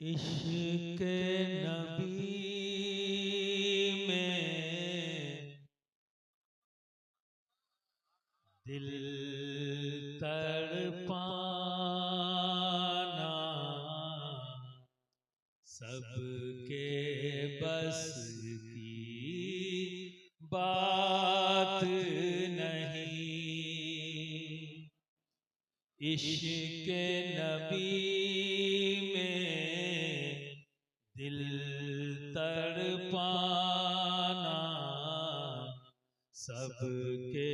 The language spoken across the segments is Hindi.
इश्क़ नबी में दिल तड़पाना सबके बस की बात नहीं। इश्क़ नबी में दिल तड़पाना सबके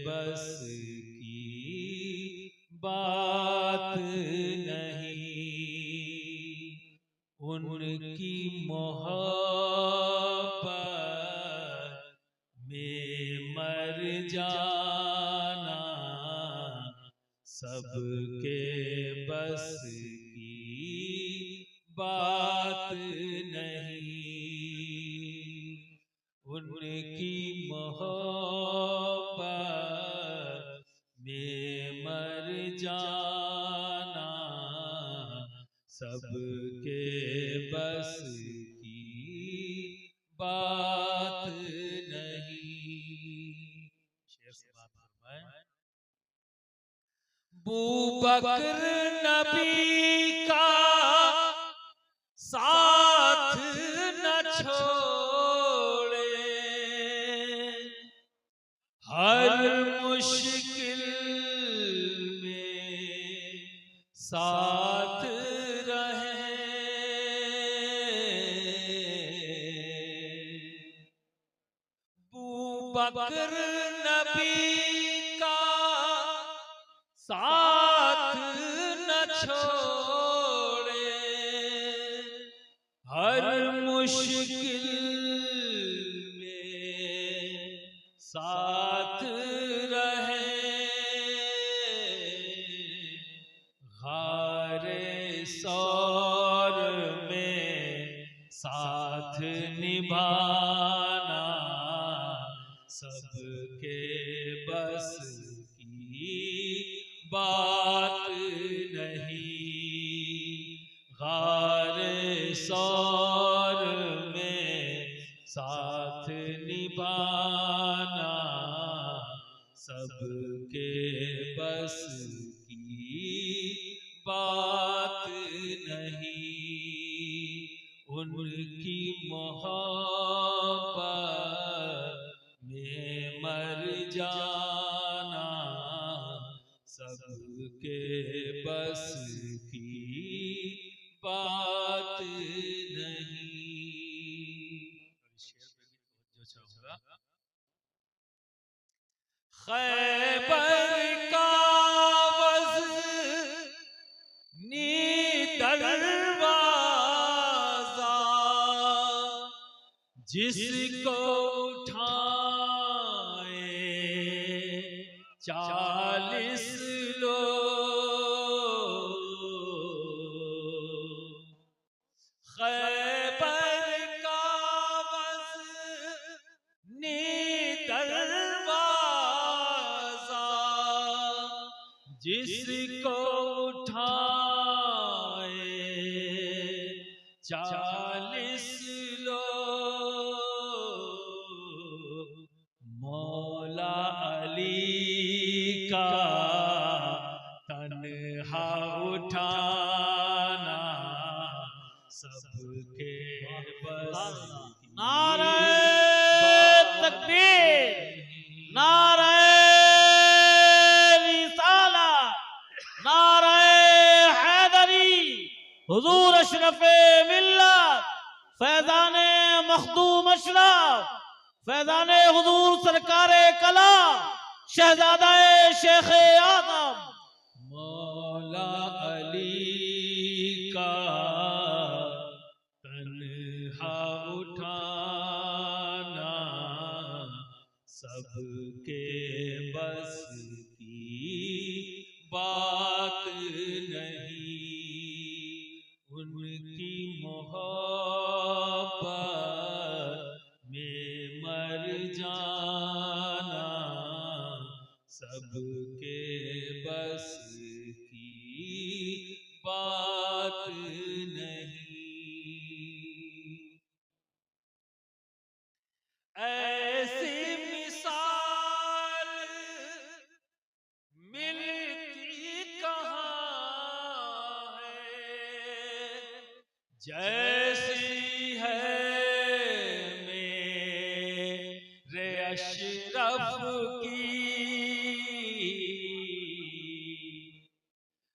बस की बात नहीं। उनकी मोहब्बत में मर जाना सबके बस की बात नहीं। उनकी मोहब्बत में मर जाना सबके बस की बात नहीं। शेर से बात फरमाए। अबू बकर नबी का साथ न छोड़े, हर मुश्किल में साथ रहे। अबू बकर नबी का साथ न छोड़े, हर मुश्किल में साथ रहे। गारे सौर में साथ निभाना सबके बस की बात नहीं। गारे सौर में साथ निभाना सबके बस की बात नहीं। उनकी मोहब्बत में मर जाना सबके बस की बात नहीं। खैबर का वज़नी दरवाज़ा जिसको उठाए 40 लोग। खैबर का वज़नी दरवाज़ा जिसको उठाए 40 लोग। मौला अली का तन्हा उठाना सबके बस। नारे तकबीर, नारे रिसालत, नारे हैदरी। हुजूर अशरफे मिल्लत फैजाने मखदूम अशरफ, फैजाने हुजूर सरकारे कला शहजादाए शेख आदम। मौला अली का तन्हा उठाना सबके बस की बात नहीं। उनकी मोहब्बत में मर जाना सबके बस की बात नहीं। जैसी है मेरे अशरफ की,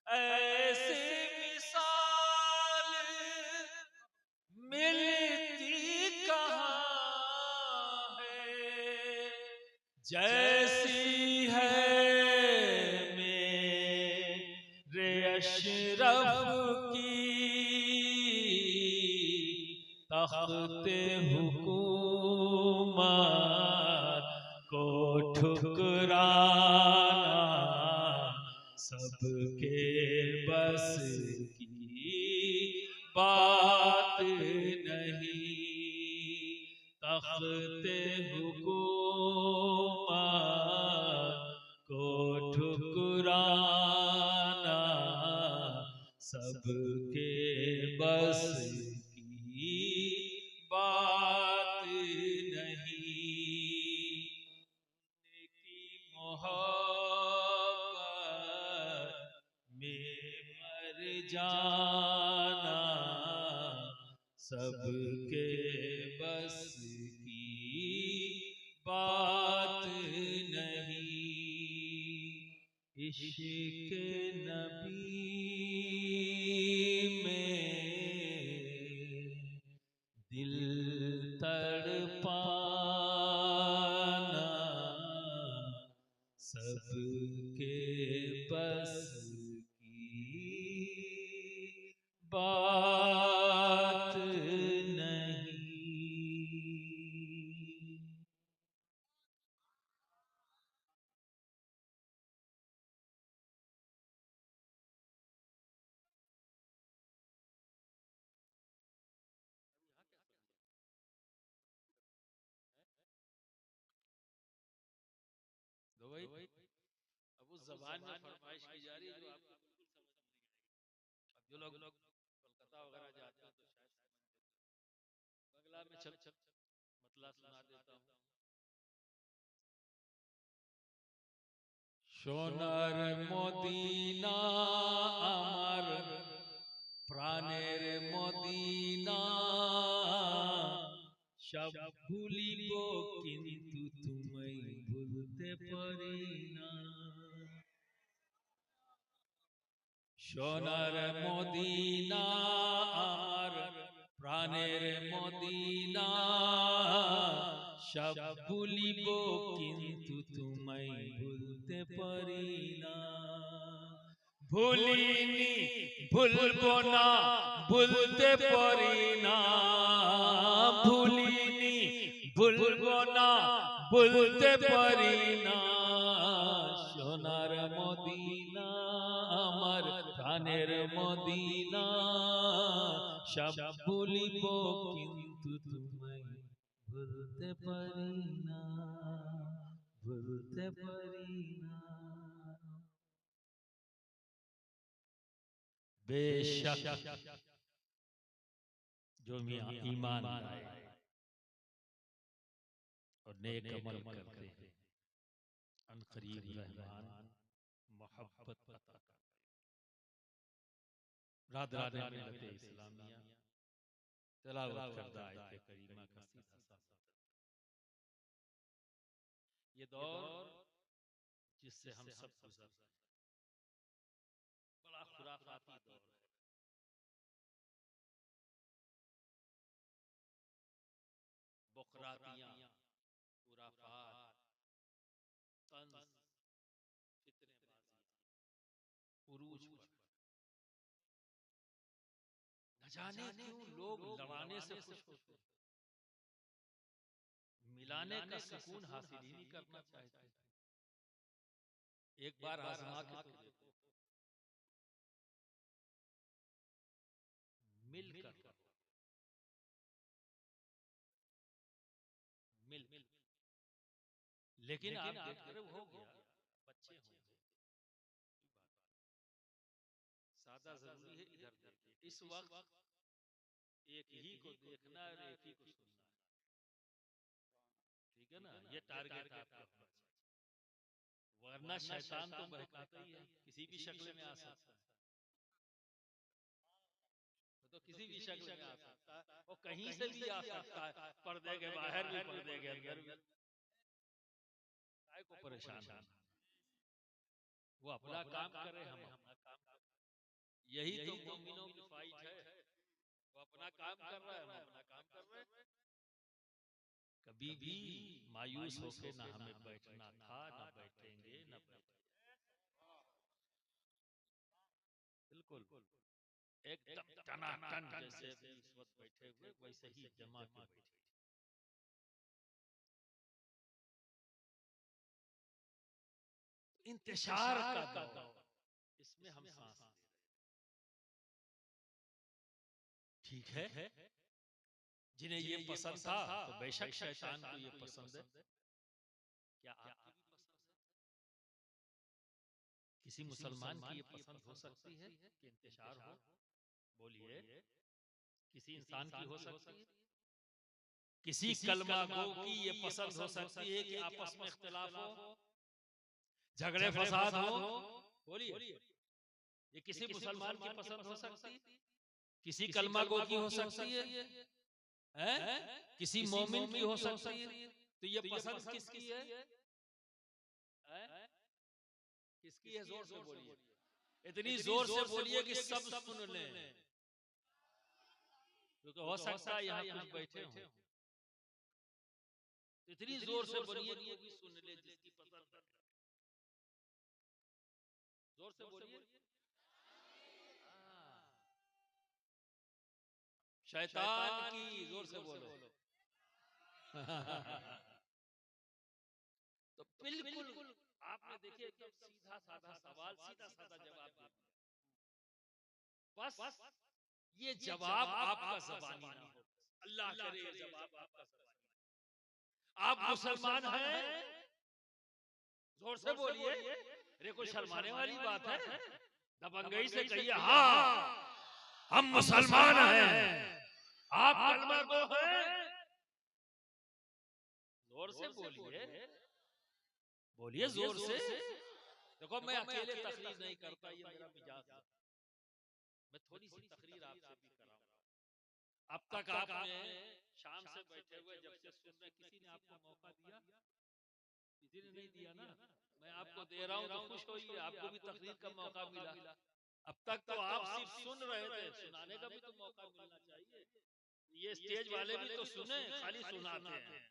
ऐसी मिसाल मिलती कहाँ है। जैसी है मेरे अशरफ की, तख्ते हुकूमत को ठुकराना सबके बस की बात नहीं। तख्ते हुकूमत को ठुकराना सबके बस की बात नहीं। की मोहब्बत में मर जाना सबके बस की बात नहीं। इश्क नबी में दिल तड़पाना सबके बस की बात नहीं। दो भाई, अब उस जबान में फरमाइश की जा रही है जो आपको बिल्कुल समझ में नहीं आएगी। अब जो लोग कोलकाता वगैरह जाते हैं तो शायद बंगला में छप मतला सुना देता हूँ। সোনার মদিনা আমার প্রাণের মদিনা, সব ভুলিব কিন্তু তুমি ভুলতে পারি না। সোনার মদিনা আমার প্রাণের মদিনা, সব ভুলিব কিন্তু তোমায় ভুলতে পারি না। ভুলিনি ভুলবো না ভুলতে পারি না, ভুলিনি ভুলবো না ভুলতে পারি না। সোনার মদিনা আমার প্রাণের মদিনা, সব ভুলিব কিন্তু তোমায় ভুলতে পারি না, ভুলতে পারি না। बेशक जो मियां ईमान लाए और नेक अमल करते हैं, अनकरीब रहमान मोहब्बत अता रादराने मिलते इस्लामिया तिलावत करदा आयत करीमा का सीधा सा ये दौर जिससे हम सब गुजर बड़ा खुराफाती दौर है। बुखरातियां, खुराफात, तंज, फितनेबाजी उरूज पर। न जाने क्यों लोग लड़ाने से खुश होते हैं, मिलाने का सुकून हासिल ही नहीं करना चाहते। एक बार आजमा के तो देखो, मिलकर मिल लेकिन आप देख रहे हो गया बच्चे होंगे, सादा जरूरी है। इधर देखिए, इस वक्त एक ही को देखना है और एक ही को सुनना है, ठीक है ना? ये टारगेट आपका होना चाहिए, वरना शैतान तो बहकाता ही है, किसी भी शक्ल में आ सकता है। तो किसी भी शक्ल में आ सकता है और कहीं से भी आ सकता है, पर्दे के बाहर भी, पर्दे के अंदर भी। काय को परेशान है, वो अपना काम करे, हम अपना काम करें। यही तो मोमिनों की फाइट है। वो अपना काम कर रहा है, हम अपना काम कर रहे हैं। कभी भी मायूस होके ना हमें बैठना था, ना बैठेंगे, ना बैठेंगे। बिल्कुल एकदम टनाटन जैसे अभी इस वक्त बैठे हुए वैसे ही जमा के बैठे। इंतशार का दौर, इसमें हम सांस ले रहे हैं। ठीक है, जिन्हें ये पसंद था तो बेशक शैतान को ये पसंद है। क्या आपकी भी पसंद है? किसी मुसलमान की ये पसंद हो सकती है कि इंतशार हो? बोलिए, किसी इंसान की हो सकती है? किसी कलमा गो की ये पसंद हो सकती है कि आपस में इख्तिलाफ हो, झगड़े फसाद हो? बोलिए, ये किसी मुसलमान की पसंद हो सकती है? किसी कलमा गो की हो सकती है? किसी मोमिन की हो सकती है? तो ये पसंद किसकी है? किसकी है? जोर से बोलिए, इतनी जोर से बोलिए कि सब सुन लें, क्योंकि हो सकता है यहाँ कुछ बैठे हों। इतनी जोर से बोलिए कि वो भी सुन ले जिसकी पसंद है। जोर से बोलिए। शैतान की, जोर से बोलो। तो बिल्कुल आपने देखिए एकदम सीधा साधा सवाल, सीधा साधा जवाब दे दिया। बस ये जवाब आपका ज़बानी ना हो, अल्लाह करे ये जवाब आपका ज़बानी। आप मुसलमान हैं? जोर से बोलिए। अरे कोई शर्माने वाली बात है? दबंगई से कहिए, हाँ हम मुसलमान हैं। आप कलमा गो हैं? जोर से बोलिए, बोलिए जोर से। देखो मैं अकेले तकरीर नहीं करता, ये मेरा मिजाज है। मैं थोड़ी सी तकरीर आपसे भी कराऊंगा। अब तक आपने शाम से बैठे हुए जब से सुन रहे, किसी ने आपको मौका दिया? किसी ने नहीं दिया ना। मैं आपको दे रहा हूं तो खुश होइए, आपको भी तकरीर का मौका मिला। अब तक तो आप सिर्फ सुन रहे थे, सुनाने का भी तो मौका मिलना चाहिए। ये स्टेज वाले भी तो सुने, खाली सुनाते हैं,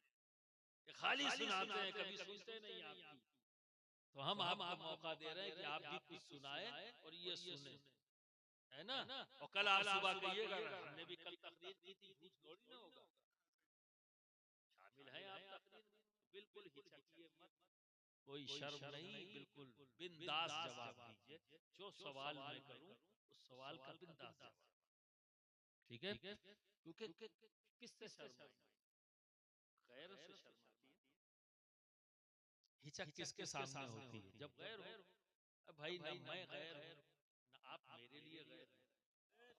खाली सुनाते हैं, कभी सुनते नहीं आपकी। तो हम आपको मौका दे रहे हैं कि आप भी कुछ सुनाए और ये सुने, है ना। और कल आप सुबह कहिएगा हमने भी कल तकरीर की थी, झूठ थोड़ी ना होगा। शामिल हैं आप तकरीर में, बिल्कुल हिचकिए मत, कोई शर्म नहीं, बिल्कुल बिंदास जवाब दीजिए। जो सवाल मैं करूं उस सवाल का बिंदास जवाब, ठीक है? क्योंकि किससे शर्माएंगे? गैर से शर्माती है। हिचक किसके सामने होती है? जब गैर हो। अब भाई ना मैं गैर हूं ना आप मेरे लिए गैर हैं।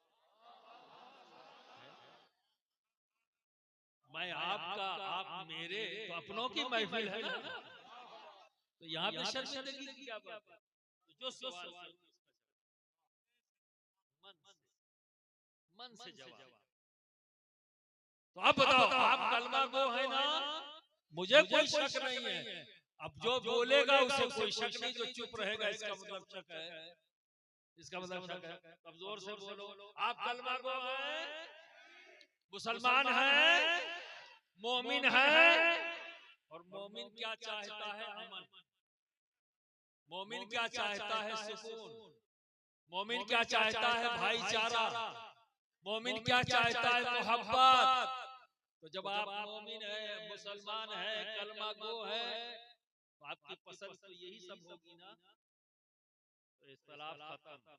मैं आपका, आप मेरे, तो अपनों की महफिल है ना। तो यहाँ पे शर्मिंदगी की क्या बात है? तो जो सवाल मन से जवाब। तो आप बताओ, आप कलमा गो है ना? मुझे कोई शक नहीं है। अब जो बोलेगा उसे कोई शक नहीं, जो चुप रहेगा इसका मतलब शक है, इसका मतलब शक है। अब जोर से बोलो, आप कलमा गो हैं, मुसलमान हैं, मोमिन हैं। और मोमिन क्या चाहता है? अमन। मोमिन क्या चाहता है? सुकून। मोमिन क्या चाहता है? भाईचारा। मोमिन क्या चाहता है? मोहब्बत। तो जब आप मोमिन है, मुसलमान है, कलमा गो है, तो आपकी पसंद तो यही सब होगी ना। तो इख्तिलाफ खत्म।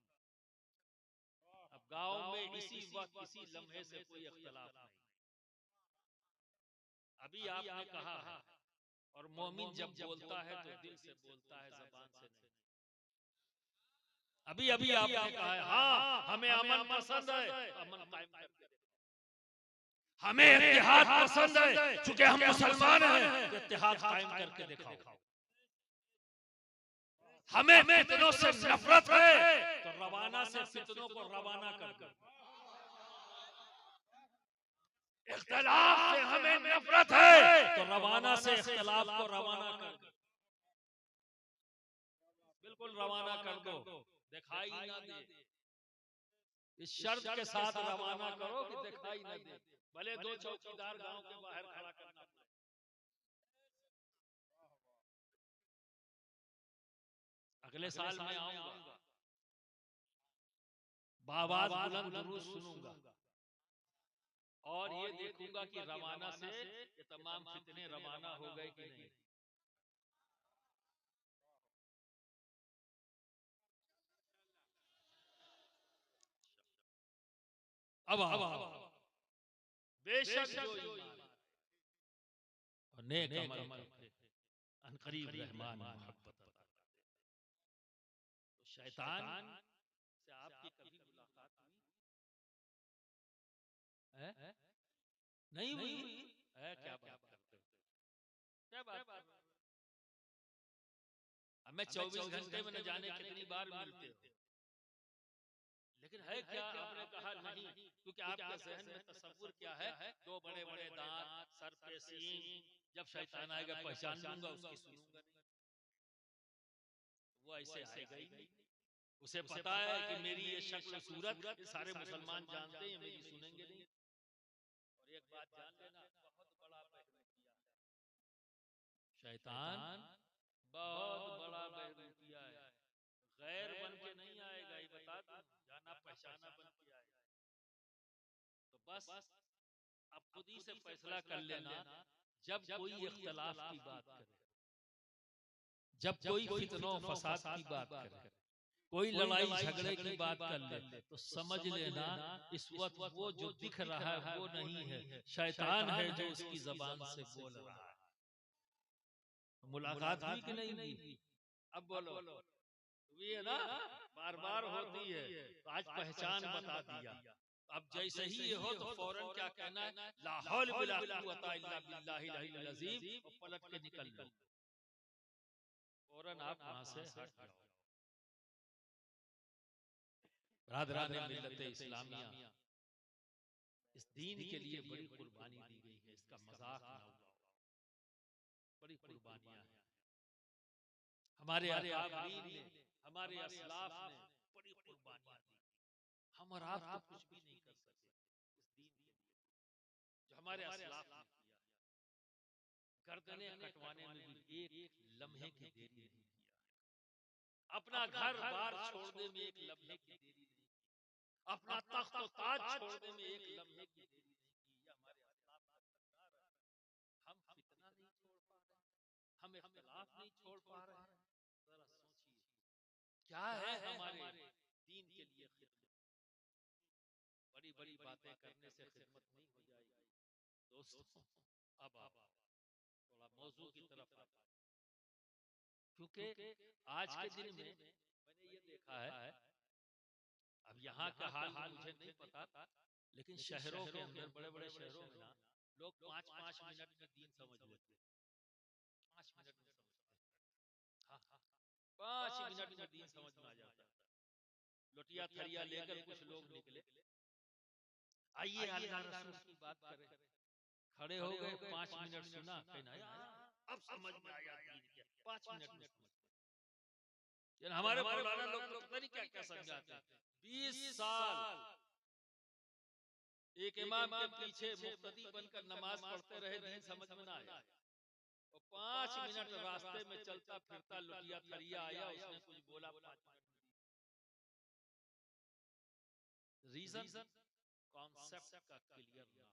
अब गांव में इसी वक्त, इसी लम्हे से कोई इख्तिलाफ नहीं। अभी आपने कहा है, और मोमिन जब बोलता है तो दिल से बोलता है, ज़बान से नहीं। अभी अभी आपने कहा है, हाँ हमें अमन पसंद है, अमन कायम करके देखो। हमें इत्तेहाद पसंद है, चूंकि हम मुसलमान हैं, तो इत्तेहाद कायम करके दिखाओ। हमें फितनों से नफरत है, तो रवाना से फितनों को रवाना कर दो। इख्तिलाफ से हमें नफरत है तो रवाना से इख्तिलाफ को रवाना कर दो, बिल्कुल रवाना कर दो, दिखाई ना दे। इस शर्त के साथ रवाना करो कि दिखाई ना दे, भले दो चौकीदार गांव के बाहर खड़ा करना पड़े। अगले साल मैं आऊंगा, बावाज बुलंद दुरूद सुनूंगा और ये देखूंगा कि रवाना से ये तमाम फितने रवाना हो गए कि नहीं। अब बेशक जो ईमान और नेक अमल करते अनकरीब रहमान मोहब्बत अता करते। तो शैतान से आपकी कभी मुलाकात हुई है? नहीं हुई है? क्या बात करते हो, क्या बात कर रहे हो? हमें 24 घंटे में न जाने कितनी बार मिलते हो, लेकिन है क्या? आपने कहा नहीं, क्योंकि आपके जहन में तसव्वुर क्या है? दो बड़े बड़े दांत, सर पे सींग, जब शैतान आएगा पहचान लूंगा, उसकी सुनूंगा नहीं। वो ऐसे आएगा ही नहीं। उसे पता है कि मेरी ये शक्ल सूरत ये सारे मुसलमान जानते हैं, मेरी सुनेंगे नहीं। और एक बात जान लेना, बहुत बड़ा बहरूपिया है शैतान, बहुत बड़ा बहरूपिया है। गैर बन के नहीं आएगा, ये बता दूं, जाना पहचाना बन के आएगा। तो बस अब खुद ही से फैसला कर लेना, जब कोई इख्तिलाफ की बात करे, जब कोई फितनों फसाद की बात करे, कोई लड़ाई झगड़े की बात कर ले, तो समझ लेना इस वक्त वो जो दिख रहा है वो नहीं है, शैतान है जो उसकी जबान से बोल रहा है। मुलाकात हुई कि नहीं हुई? अब बोलो, हुई है ना? बार बार होती है, तो आज पहचान बता दिया। अब जैसे ही ये हो तो फौरन क्या कहना है? ला हौल वला कुव्वता इल्ला बिल्लाहिल अलील अज़ीम, और पलट के निकल लो। फौरन आप वहां से हट जाओ। बरादरान मिल्लत इस्लामिया, इस दीन के लिए बड़ी कुर्बानी दी गई है, इसका मजाक ना उड़ाओ, बड़ी कुर्बानियां हैं। हमारे अकाबरीन ने, हमारे असलाफ ने बड़ी कुर्बानियां दी। हम और आप तो कुछ भी नहीं कर सके इस दीन के लिए, जो हमारे असलाफ ने किया। गर्दनें कटवाने में भी एक लम्हे की देरी नहीं किया, अपना घर बार छोड़ने में एक लम्हे की देरी नहीं की, अपना तख्त और ताज छोड़ने में एक लम्हे की देरी नहीं की। ये हमारे असलाफ का किरदार है। हम फितना नहीं छोड़ पा रहे, हम इख्तिलाफ नहीं छोड़ पा रहे हैं। जरा सोचिए क्या है हमारे दीन के लिए खिदमत। बड़ी बड़ी बातें करने से खिदमत नहीं हो जाएगी दोस्तों। अब आप थोड़ा मौजू की तरफ आते हैं, क्योंकि आज के दिन में मैंने ये देखा है, अब यहाँ का हाल मुझे नहीं पता, लेकिन शहरों के अंदर, बड़े बड़े शहरों में ना, लोग 5-5 मिनट में दीन समझ लेते हैं। 5 मिनट में समझते हैं। हाँ, 5 मिनट में दीन समझ में आ जाता है। लोटिया थरिया लेकर कुछ लोग निकले, आइए अल्लाह रसूल की बात करें। खड़े हो गए, 5 मिनट सुना, कहना अब समझ में आया दीन क्या। 5 मिनट में समझ। हमारे मौलाना लोग तो पता नहीं क्या क्या समझाते हैं। 20 साल एक इमाम के पीछे मुक्तदी बनकर नमाज पढ़ते रहे, दीन समझ में ना आया। और 5 मिनट रास्ते में चलता फिरता लुटिया थरिया आया, उसने कुछ बोला, 5 मिनट में। रीजन कॉन्सेप्ट का क्लियर ना,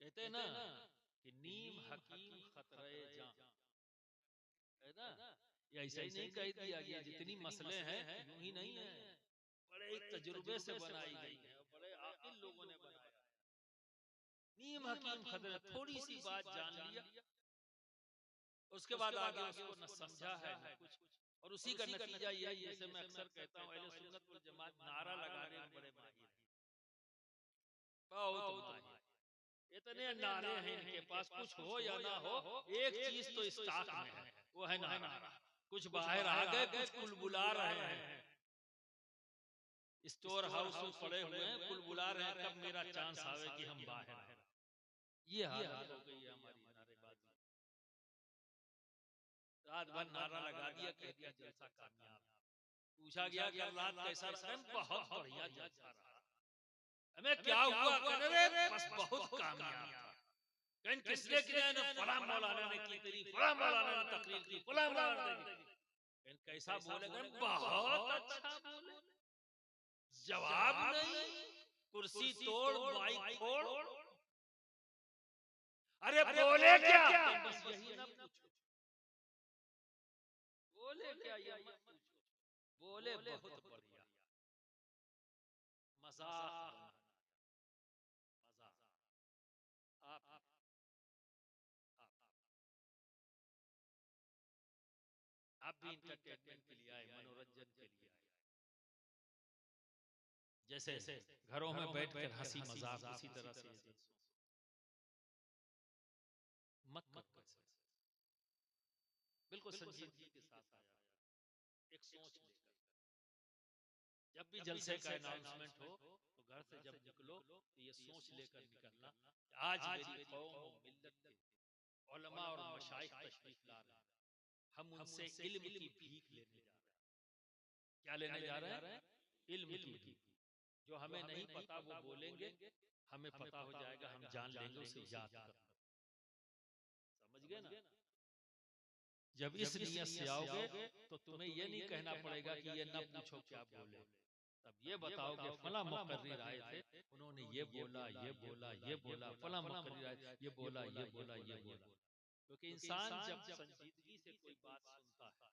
कहते हैं ना कि नीम हकीम खतरे जान, है ना? ये ऐसा ही नहीं कह दिया गया, जितनी मसले हैं यूं ही नहीं है, बड़े तजुर्बे से बनाई गई है, बड़े आकिल लोगों ने बनाया। नीम हकीम खतरे, थोड़ी सी बात जान लिया, उसके बाद आगे उसको न समझा है न कुछ। और उसी का नतीजा ये, जैसे मैं अक्सर कहता हूँ, अहले सुन्नत वल जमात नारा लगाने में बड़े माहिर हैं, बहुत माहिर। इतने नारे हैं इनके पास, कुछ हो या ना हो, एक चीज तो स्टॉक में है, वो है नारा। कुछ बाहर आ गए, कुछ बुलबुला रहे हैं। स्टोर हाउस में पड़े हुए हैं, कुल बुला रहे हैं कब मेरा चांस आवे कि हम बाहर आए। ये हालत हो गई है हमारी नारेबाजी। रात भर नारा लगा दिया, कह दिया जलसा कामयाब। पूछा गया कल रात कैसा रहा? बहुत बढ़िया जलसा रहा। हमें क्या हुआ? कहने बस बहुत कामयाब था। कहीं किसने किया? फला मौलाना ने की तेरी, फला मौलाना ने तकरीर की, फला मौलाना ने की। कहीं कैसा बोले? बहुत अच्छा बोले, जवाब नहीं, कुर्सी तोड़, माइक फोड़। अरे बोले क्या? बस यही ना पूछो, बोले क्या ये मत पूछो। बोले बहुत बढ़िया, मजाक बना, मजाक। आप भी इंटरटेनमेंट के लिए आए, मनोरंजन के लिए आए। जैसे घरों में बैठकर हंसी मजाक, उसी तरह से मत बिल्कुल संजीदगी के साथ आया, एक सोच लेकर। जब भी जलसे का अनाउंसमेंट हो तो घर से जब निकलो तो ये सोच लेकर निकलना, आज मेरी कौम और मिल्लत के उलमा और मशाइख तशरीफ ला रहे हैं, हम उनसे इल्म की भीख लेने जा रहे हैं। क्या लेने जा रहे हैं? इल्म की भीख। जो हमें नहीं पता वो बोलेंगे, हमें पता हो जाएगा, हम जान लेंगे, उसे याद कर। समझ गए ना? जब इस नियत से आओगे तो तुम्हें ये नहीं कहना पड़ेगा कि ये न पूछो क्या बोले। तब ये बताओगे फला मुकर्रिर आए थे, उन्होंने ये बोला, ये बोला, ये बोला, फला मुकर्रिर आए, ये बोला, ये बोला, ये बोला। क्योंकि इंसान जब संजीदगी से कोई बात सुनता है,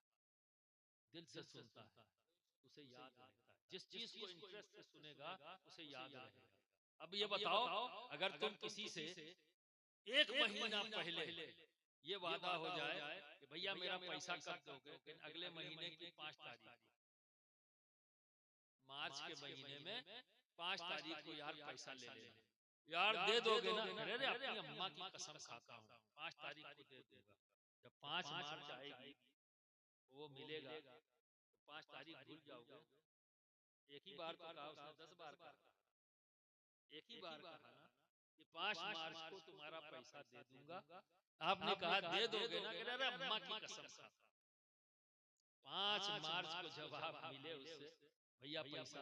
दिल से सुनता है, उसे याद रहता है। जिस चीज को इंटरेस्ट से सुनेगा उसे याद रहेगा। अब ये बताओ, अगर तुम किसी से एक महीना पहले ये वादा हो जाए कि भैया मेरा पैसा कब दोगे, लेकिन अगले महीने की 5 तारीख, मार्च के महीने में 5 तारीख को यार पैसा ले लेना, यार दे दोगे ना? अरे अपनी अम्मा की कसम खाता हूँ 5 तारीख को दे दूंगा। जब 5 मार्च आएगी वो मिलेगा तो 5 तारीख भूल जाओगे। एक ही बार तो कहा उसने, 10 बार कहा, एक ही बार कहा ना कि 5 मार्च को तुम्हारा पैसा दे दूंगा। आपने कहा दे दोगे ना? कह रहे अम्मा की कसम खाता। 5 मार्च को जवाब मिले उससे, भैया पैसा।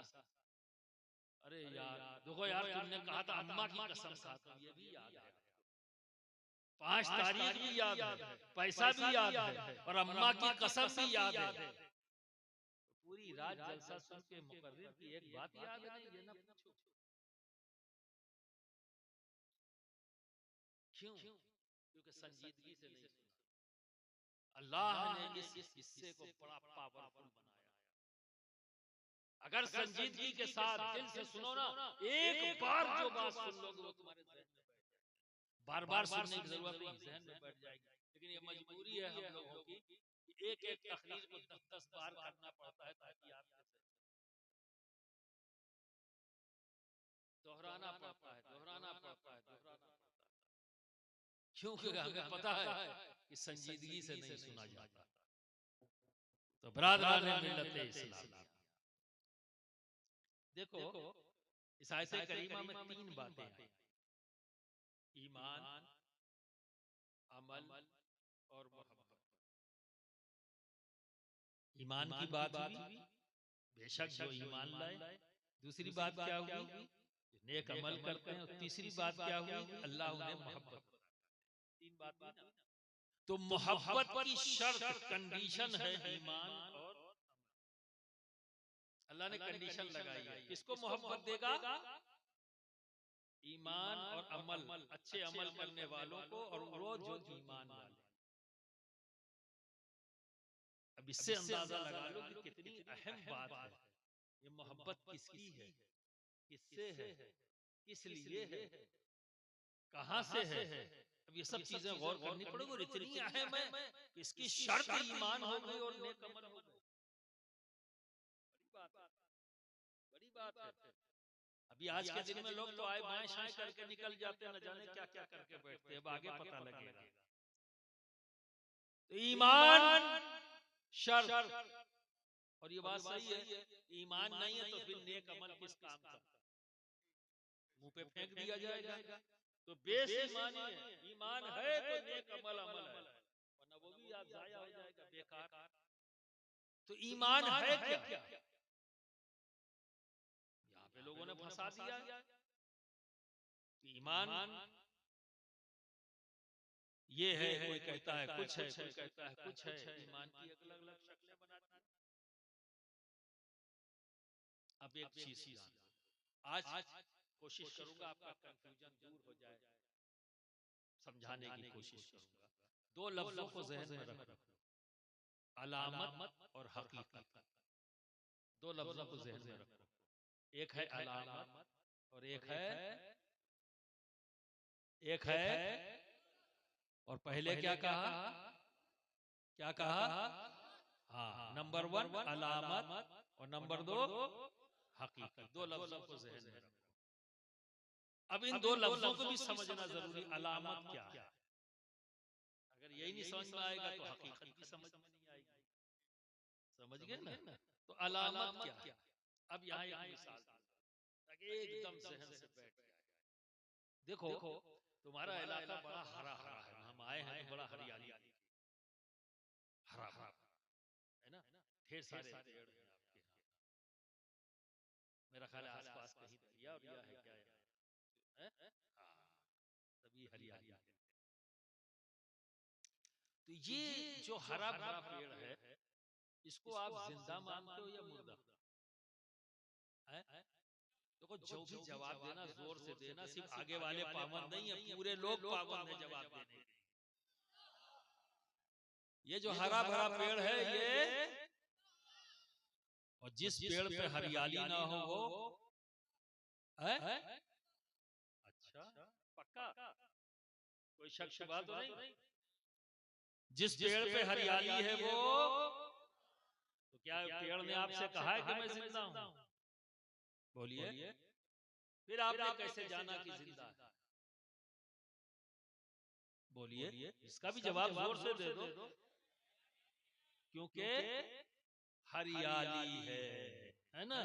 अरे यार देखो यार, तुमने कहा था अम्मा की कसम खाता हूं, ये भी याद है, 5 तारीख भी याद है, पैसा भी याद है, और अम्मा की कसम भी याद है। पूरी रात जलसा सुन के मुकर्रिर की एक बात याद नहीं, ये ना पूछो क्यों? क्योंकि संजीदगी से नहीं सुना। अल्लाह ने इस हिस्से को बड़ा पावरफुल बनाया। अगर संजीदगी के साथ दिल से सुनो ना, एक बार जो बात सुन लोगे वो तुम्हारे जहन में बैठ जाएगी। बार बार सुनने की जरूरत नहीं, जहन में बैठ जाएगी। लेकिन ये मजबूरी है हम लोगों की कि एक एक तकरीर को 10-10 बार करना पड़ता है ताकि आप दोहराना पड़ता है, दोहराना पड़ता है, दोहराना पड़ता है। क्योंकि हमें पता है कि संजीदगी से नहीं सुना जाता। तो बरादरान मिल्लत इस्लाम, देखो इस आयत करीमा में 3 बातें हैं, ईमान, अमल और मोहब्बत। ईमान की बात हुई, बेशक जो ईमान लाए। दूसरी बात क्या हुई? नेक अमल करते हैं। और तीसरी बात क्या हुई? अल्लाह उन्हें मोहब्बत। 3 बात हुई ना। तो मोहब्बत की शर्त, कंडीशन है ईमान और अल्लाह ने कंडीशन लगाई है। किसको मोहब्बत देगा? ईमान और अमल, अच्छे अमल करने वालों को, और वो जो ईमान वाले। अब इससे अंदाजा लगा लो कि कितनी अहम बात है। ये मोहब्बत किसकी है, किससे है, किस लिए है, कहां से है? अब ये सब चीजें गौर करनी पड़ेगी। और इतनी अहम है कि इसकी शर्त ईमान हो गई और नेक अमल हो गए। बड़ी बात है, बड़ी बात है। अभी आज के दिन में लोग तो आए बाएं शाएं करके निकल जाते हैं, न जाने क्या क्या करके बैठते हैं। अब आगे पता लगेगा। तो ईमान शर्त, और ये बात सही है, ईमान नहीं है तो फिर नेक अमल किस काम का, मुंह पे फेंक दिया जाएगा। तो बेईमानी है, ईमान है तो नेक अमल अमल है, वरना वो भी आप जाया हो जाएगा, बेकार। तो ईमान है क्या, यहाँ पे लोगों ने फंसा दिया। ईमान ये है, कोई कहता है कुछ है, कोई कहता है कुछ है। ईमान की अलग अलग शक्लें बनाते हैं। अब एक चीज आज कोशिश करूंगा आपका कंफ्यूजन दूर हो जाए, समझाने की कोशिश करूंगा। दो लफ्जों को जहन में रखो, अलामत और हकीकत। दो लफ्जों को जहन में रखो, एक है अलामत और एक है और पहले क्या कहा, क्या कहा? हाँ, नंबर 1 अलामत और नंबर 2 हकीकत। दो लफ्जों को जहन में रखो। अब इन दो लफ्जों को भी समझना जरूरी। अलामत क्या है? अगर यही नहीं समझ में आएगा तो हकीकत भी समझ में नहीं आएगी। समझ गए ना? तो अलामत क्या है? अब यहाँ एक मिसाल ताकि एकदम जहन से बैठ जाए। देखो, तुम्हारा इलाका बड़ा हरा हरा है, हम आए हैं तो बड़ा हरियाली हरा भरा है ना, ढेर सारे पेड़ हैं आपके यहाँ। मेरा ख्याल है आसपास कहीं दरिया और है क्या है? हाँ, तभी हरियाली है। तो ये जो हरा भरा पेड़ है, इसको आप जिंदा मानते हो या मुर्दा? देखो, जो भी जवाब देना जोर से देना, सिर्फ आगे वाले पाबंद नहीं है, पूरे लोग पाबंद है जवाब देने के। ये जो हरा भरा पेड़ है ये, और जिस पेड़ पे हरियाली ना हो वो है? अच्छा, पक्का, कोई शक की बात तो नहीं? जिस पेड़ पे हरियाली है वो, तो क्या पेड़ ने आपसे कहा है कि मैं जिंदा हूं? बोलिए, फिर आपने कैसे जाना कि जिंदा है? बोलिए, इसका भी जवाब जोर से दे दो। क्योंकि हरियाली है ना,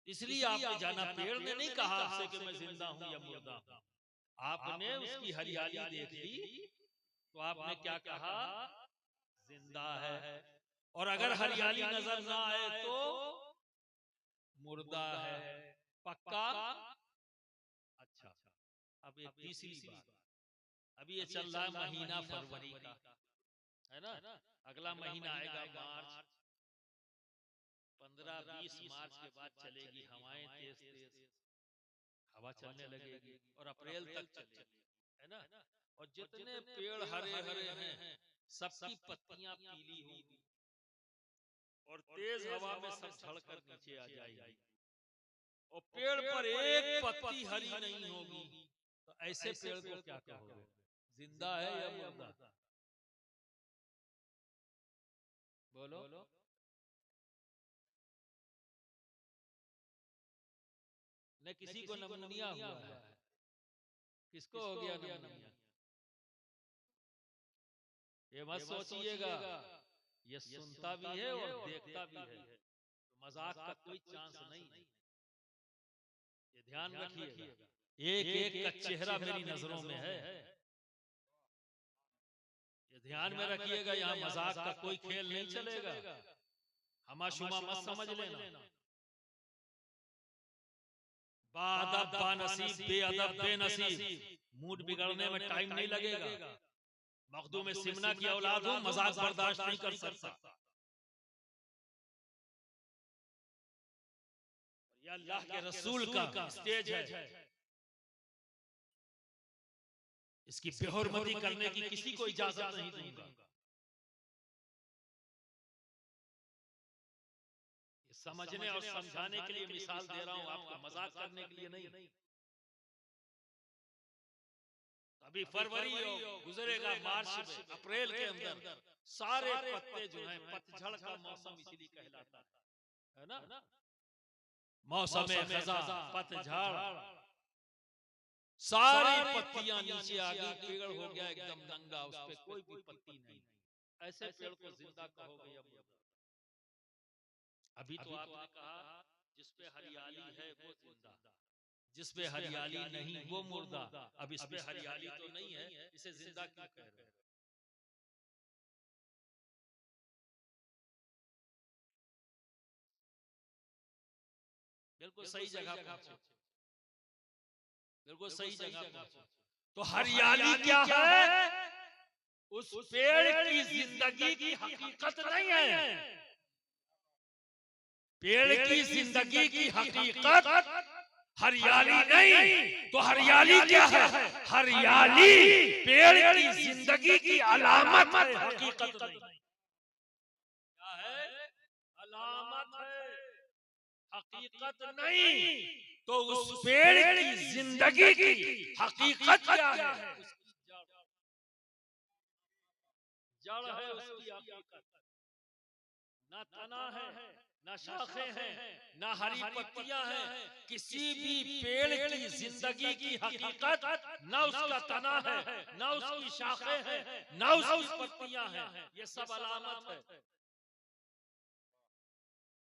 इसलिए आपने जाना। पेड़ ने नहीं कहा आपसे कि मैं जिंदा हूं या मुर्दा हूं। आपने उसकी हरियाली देख ली तो आपने क्या कहा? जिंदा है। और अगर हरियाली नजर ना आए तो मुर्दा है। पक्का? अच्छा, अब एक तीसरी बात। अभी ये चल रहा है महीना फरवरी का, है ना? अगला महीना आएगा मार्च, 15-20 मार्च के बाद चलेगी हवाएं, तेज तेज हवा चलने लगेगी और अप्रैल तक चलेगी, है ना? और जितने पेड़ हरे हरे हैं सबकी पत्तियां पीली होंगी और तेज हवा में सब झड़कर नीचे आ जाएगी और पेड़ पर एक पत्ती हरी नहीं होगी। तो ऐसे पेड़ को क्या कहोगे? जिंदा है या मुर्दा? बोलो। न किसी को नमूनिया हुआ है। किसको हो गया नमूनिया? ये मत सोचिएगा, ये सुनता भी है और देखता भी है, तो मजाक का कोई चांस नहीं है। ये ध्यान रखिएगा, एक एक का चेहरा मेरी नजरों में है। ये ध्यान में रखिएगा, यहाँ मजाक का कोई खेल नहीं चलेगा। हमाशुमा मत समझ लेना। बाअदब बानसीब, बेअदब बेनसीब, मूड बिगड़ने में टाइम नहीं लगेगा। मखदूम सिमना की औलाद हूं, मजाक बर्दाश्त नहीं कर सकता। ये अल्लाह के रसूल का स्टेज है, इसकी बेहुरमती करने की किसी को इजाजत नहीं दूंगा। समझने और समझाने के लिए मिसाल दे रहा हूं आपको, मजाक करने के लिए नहीं। अभी फरवरी गुजरेगा, मार्च में, अप्रैल के अंदर सारे पत्ते जो हैं, पतझड़ का मौसम इसीलिए कहलाता है ना? मौसम खज़ा, पतझड़, सारी पत्तियां नीचे आ गई, पेड़ हो गया एकदम नंगा, उस पे कोई भी पत्ती नहीं। ऐसे पेड़ को जिंदा कहोगे या मुर्दा? अभी तो आपने कहा जिसपे हरियाली है वो जिंदा, जिसपे हरियाली नहीं वो मुर्दा। अब इसपे हरियाली तो नहीं है, इसे जिंदा क्यों कह रहे हो? बिल्कुल सही जगह पहुंचे, बिल्कुल सही जगह पहुंचे। तो हरियाली क्या है? उस पेड़ की जिंदगी की हकीकत नहीं है। पेड़ की जिंदगी की हकीकत हरियाली नहीं, तो हरियाली क्या है? हरियाली पेड़ की जिंदगी की अलामत है, हकीकत नहीं। क्या है? अलामत है, हकीकत नहीं। तो उस पेड़ की जिंदगी की हकीकत क्या है? उसकी जड़ है, उसकी हकीकत। ना तना है, ना शाखें हैं, ना हरी पत्तियां हैं। किसी भी पेड़ की जिंदगी की हकीकत ना उसका तना है, ना उसकी शाखें हैं, ना उसकी पत्तियां हैं। ये सब अलामत है।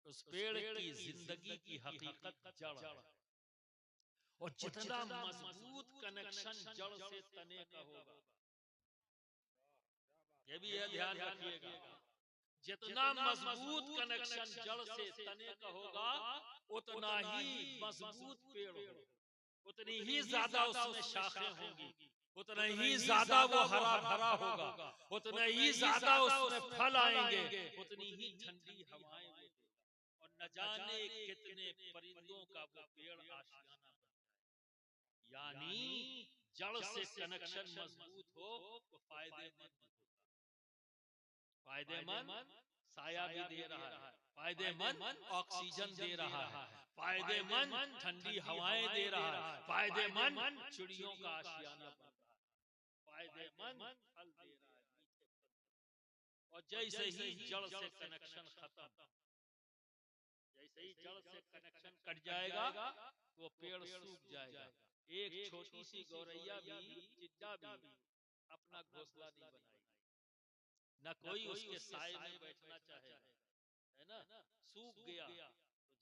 उस पेड़ की जिंदगी की हकीकत जड़ है। और जितना मजबूत कनेक्शन जड़ से तने का होगा, ये भी है, ध्यान रखिएगा। जितना मजबूत कनेक्शन जड़ से तने का होगा, उतना ही मजबूत पेड़ होगा, उतनी ही ज्यादा उसमें शाखें होंगी, उतना ही ज्यादा वो हरा भरा होगा, उतना ही ज्यादा उसमें फल आएंगे, उतनी ही ठंडी हवाएं वो देगा। और न जाने कितने परिंदों का वो पेड़ आशियाना बन जाए। यानी जड़ से कनेक्शन मजबूत हो तो फायदेमंद होगा। फायदेमंद साया भी दे रहा है, फायदेमंद ऑक्सीजन दे रहा है, फायदेमंद ठंडी हवाएं दे रहा है, फायदेमंद चिड़ियों का आशियाना बन रहा है, फायदेमंद फल दे रहा है, मीठे फल। और जैसे ही जड़ से कनेक्शन खत्म, जैसे ही जड़ से कनेक्शन कट जाएगा तो पेड़ सूख जाएगा। एक छोटी सी गौरैया भी, चिट्टा भी अपना घोंसला नहीं बनाएगी, न कोई उसके साए में बैठना चाहेगा, है ना। सूख गया तो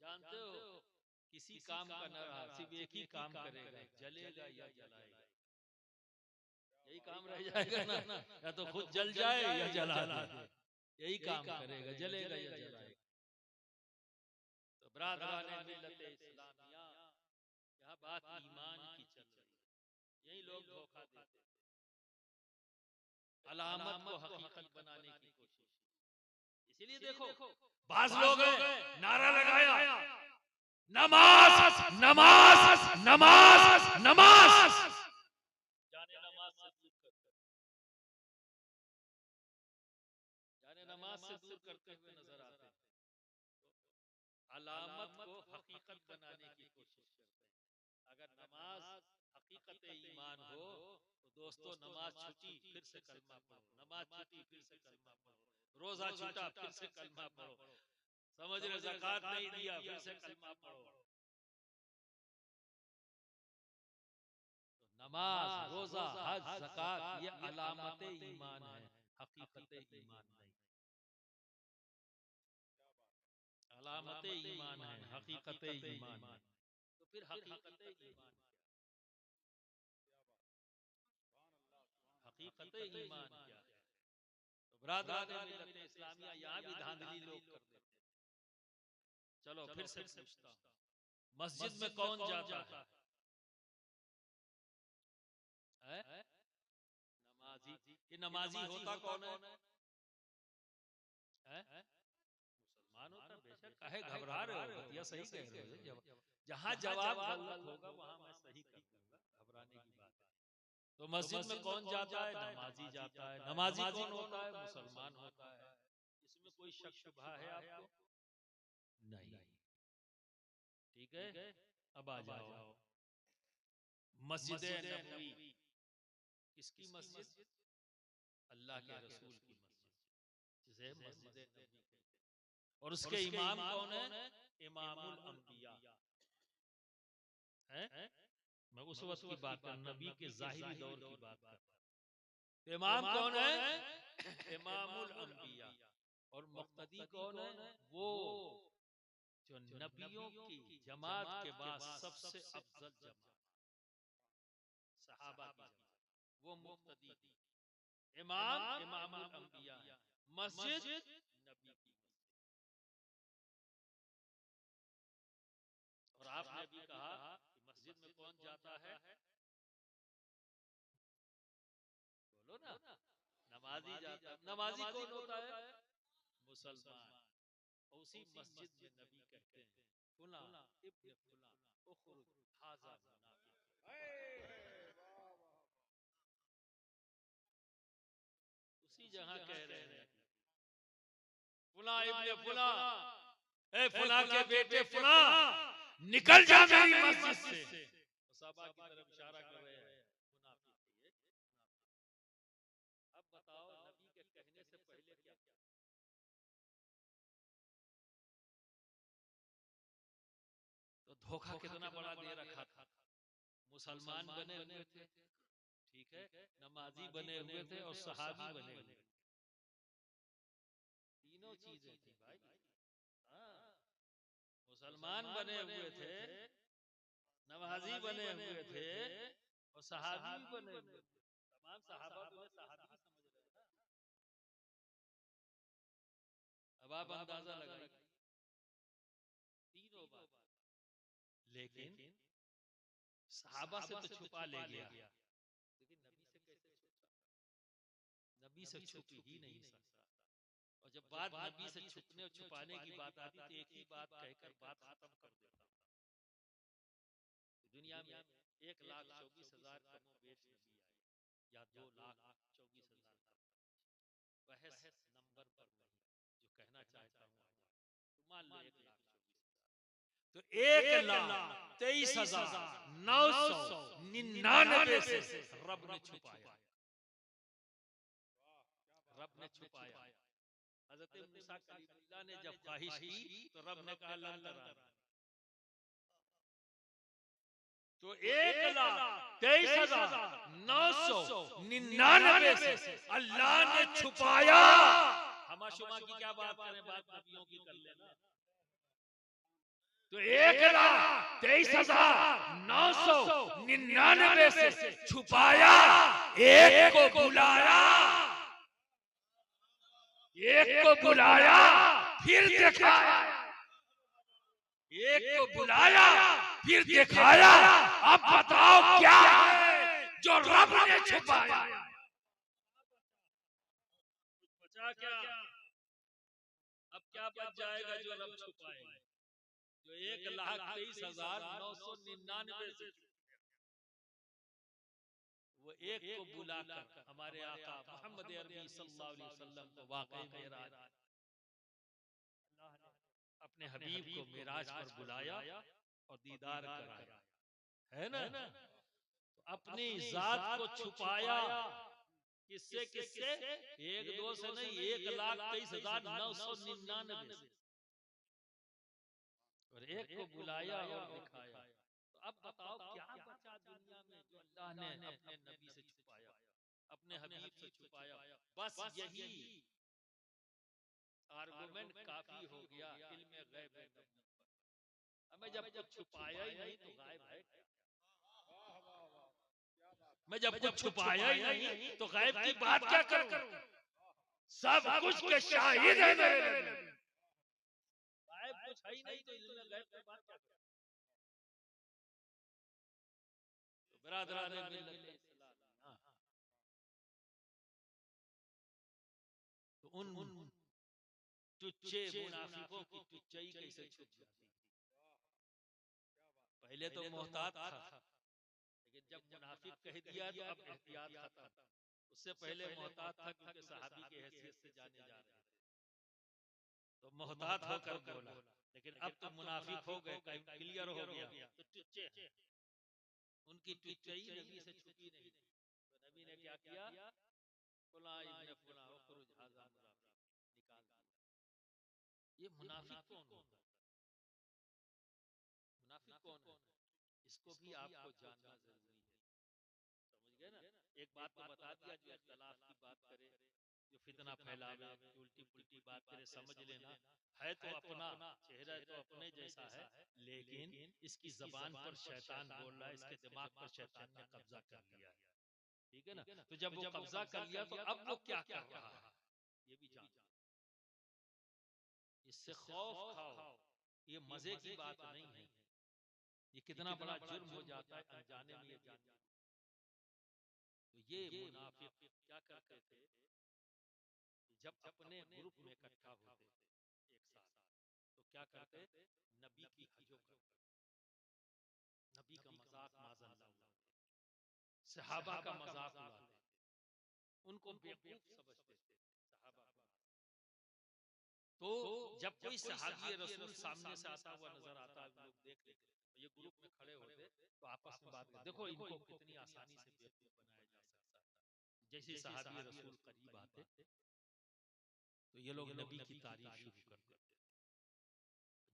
जानते हो किसी काम का न रहा, सिर्फ एक ही काम करेगा, जलेगा या जलाएगा। यही काम रह जाएगा ना, या तो खुद जल जाए या जला दे, यही काम करेगा, जलेगा या जलाएगा। तो ब्रादराने मिल्लते इस्लामिया, यहाँ बात ईमान की चल रही है, यही लोग धोखा देते, अलामत को हकीकत बनाने की कोशिश। इसीलिए देखो बाज लोग नारा लगाया, नमाज नमाज नमाज नमाज, जाने नमाज से दूर करते, जाने नमाज से दूर करते हुए नजर आते हैं। अलामत को हकीकत बनाने की कोशिश करते हैं। अगर नमाज हकीकत ईमान हो तो दोस्तों, नमाज छूटी फिर से कलमा पढ़ो, नमाज छूटी फिर से कलमा पढ़ो, रोजा छूटा फिर से कलमा पढ़ो, समझ रहे, ज़कात नहीं दिया फिर से कलमा पढ़ो। तो नमाज, रोजा, हज, ज़कात ये अलामत ईमान है, हकीकत ईमान नहीं। अलामत ईमान है, हकीकत ईमान नहीं। तो फिर हकीकत ईमान क्या? हकीकत ईमान क्या है? तो ब्रादराने मिल्लत इस्लामिया, यहाँ भी धांधली लोग कर देते हैं। चलो फिर से पूछता हूँ, मस्जिद में कौन जाता है? नमाजी। ये नमाजी होता कौन है? मुसलमान होता है। बेशक, काहे घबरा रहे हो, बतिया सही कह रहे हो। जहाँ जवाब गलत होगा वहां मैं सही कर दूंगा, घबराने की बात है। तो मस्जिद में कौन जाता है? नमाजी जाता है। नमाजी कौन होता है? मुसलमान होता है। इसमें कोई शक शुबहा है आपको? नहीं। ठीक है, अब आ जाओ मस्जिद नबवी। किसकी मस्जिद? अल्लाह के रसूल की मस्जिद, जिसे मस्जिद नबवी कहते हैं। और उसके इमाम कौन है? इमामुल अंबिया है। मैं उस वक्त की बात कर, नबी के जाहिरी दौर की बात कर। तो इमाम कौन है? इमामुल अंबिया। और मुक्तदी कौन है? वो जो नबियों की जमात के बाद सबसे अफजल जमात सहाबा की जमात, वो मुक्तदी इमाम इमामुल अंबिया है, मस्जिद नबी की मस्जिद। और आपने भी कहा कि मस्जिद में कौन जाता है, बोलो ना, नमाजी जाता है। नमाजी कौन होता है, मुसलमान। और उसी मस्जिद में नबी कहते हैं फुला इब्न फुला उखरुज हाजा मुनाफिक। उसी जगह कह रहे हैं फुला इब्न फुला, ए फुला के बेटे फुला निकल जा मेरी मस्जिद से। सहाबा की तरफ इशारा कर रहे हैं मुनाफिक ये। अब बताओ नबी के कहने से पहले क्या था? तो धोखा कितना बड़ा दे रखा था। मुसलमान बने हुए थे, ठीक है, नमाजी बने हुए थे और सहाबी बने हुए थे, तीनों चीजें थी भाई। हाँ, मुसलमान बने हुए थे, नमाजी बने हुए थे और सहाबी भी बने हुए थे। तमाम सहाबा को सहाबी समझ रहे हैं ना। अब आप अंदाजा लगाइए तीनों बात। लेकिन सहाबा से तो छुपा ले गया, लेकिन नबी से कैसे छुपा? नबी से छुप ही नहीं सकता। और जब बात नबी से छुपने और छुपाने की बात आती तो एक ही बात कहकर बात खत्म कर देता। दुनिया में 1,24,000 कमो बेश नबी आए या 2,24,000 बहस नंबर पर नहीं, जो कहना चाहता हूँ तो मान लो 1,24,000 तो 1,23,999 से रब ने छुपाया, रब ने छुपाया। हजरत मूसा कलीमुल्लाह ने जब ख्वाहिश की तो रब ने कहा लन तरानी। तो 1,23,999 से अल्लाह ने छुपाया। हमाशुमा की क्या बात करें, बात नबियों की कर लेना। तो 1,23,999 से छुपाया, एक को बुलाया, एक को बुलाया फिर दिखाया, एक को बुलाया फिर दिखाया। अब बताओ क्या है जो रब ने छुपाया? बचा क्या? अब क्या बच जाएगा जो रब छुपाएगा? जो 1,23,999 से वो एक को बुलाकर हमारे आका मोहम्मद अरबी सल्लल्लाहु अलैहि वसल्लम को वाकई मेराज अपने हबीब को मेराज पर बुलाया और दीदार कराया, है ना। तो अपनी जात को छुपाया किससे किससे? एक दो से नहीं, 1,23,999 से। और एक को बुलाया और दिखाया। तो अब बताओ क्या बचा दुनिया में जो अल्लाह ने अपने नबी से छुपाया, अपने हबीब से छुपाया? बस यही आर्गुमेंट काफी हो गया इल्म गैब नबी पर। हमें जब कुछ छुपाया ही नहीं तो गायब है क्या? मैं जब कुछ छुपाया ही नहीं तो गायब की बात क्या करूं? सब कुछ के शाहिद है मेरे नबी। गायब कुछ है ही नहीं तो इल्म गैब की बात क्या करूं? तो बिरादराने मिल्लत इस्लाम, तो उन टुच्चे मुनाफिकों की टुच्चाई कैसे छुप जाती? पहले तो मोहतात था, लेकिन जब मुनाफिक कह दिया तो अब एहतियात खत्म। उससे पहले मोहतात था क्योंकि सहाबी की हैसियत से जाने जा रहे थे तो मोहतात होकर बोला। लेकिन अब तो मुनाफिक हो गए, क्लियर हो गया तो टुच्चे हैं। उनकी टुच्चाई नबी से छुपी नहीं। तो नबी ने क्या किया? फुला इब्न फुला उखरुज हाज़ा मुनाफिक, निकाल दिया। ये मुनाफिक कौन होता है? मुनाफिक कौन है? इसको भी आपको जानना जरूरी है। समझ गए ना। एक बात तो बता दिया, जो इख्तलाफ की बात करे जो फितना फैलावे, उल्टी पुल्टी बात करे, समझ लेना है तो अपना, चेहरा तो अपने जैसा है, लेकिन इसकी जबान पर शैतान बोल रहा है, इसके दिमाग पर शैतान ने कब्जा कर लिया है। ठीक है ना? तो जब वो कब्जा कर लिया तो अब वो क्या कर रहा है ये भी जान, इससे खौफ खाओ। ये मजे की बात नहीं है, ये कितना बड़ा जुर्म हो जाता है अनजाने में ये जान। तो ये मुनाफिक क्या करते थे, जब अपने ग्रुप में इकट्ठा होते एक साथ, तो क्या करते, नबी की हजो करते, नबी का मजाक माज़अल्लाह उड़ाते, सहाबा का मजाक उड़ाते, उनको बेवकूफ समझते थे सहाबा को। तो जब कोई सहाबी रसूल सामने से आता हुआ नजर आता है, लोग देख लेते, तो ये ग्रुप में खड़े होते तो आपस में बात करते, देखो इनको कितनी आसानी से बेवकूफ बनाया जा सकता है। जैसे सहाबी रसूल करीब आते तो ये लोग नबी की तारीफ शुरू कर देते।